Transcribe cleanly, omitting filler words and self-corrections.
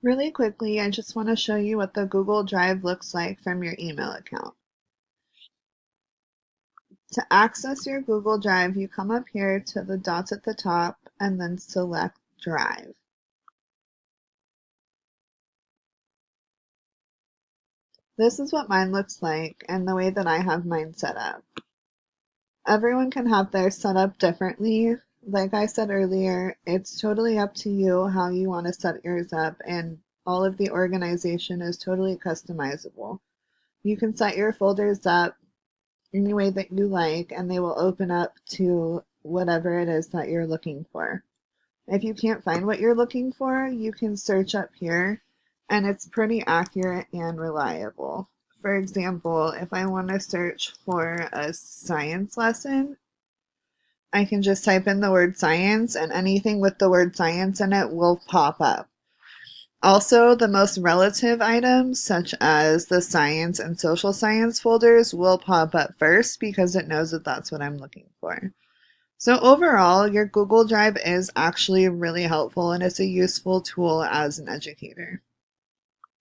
Really quickly, I just want to show you what the Google Drive looks like from your email account. To access your Google Drive, you come up here to the dots at the top and then select Drive. This is what mine looks like and the way that I have mine set up. Everyone can have theirs set up differently. Like I said earlier, it's totally up to you how you want to set yours up, and all of the organization is totally customizable. You can set your folders up any way that you like, and they will open up to whatever it is that you're looking for. If you can't find what you're looking for, you can search up here, and it's pretty accurate and reliable. For example, if I want to search for a science lesson, I can just type in the word science, and anything with the word science in it will pop up. Also, the most relative items, such as the science and social science folders, will pop up first because it knows that that's what I'm looking for. So overall, your Google Drive is actually really helpful and it's a useful tool as an educator.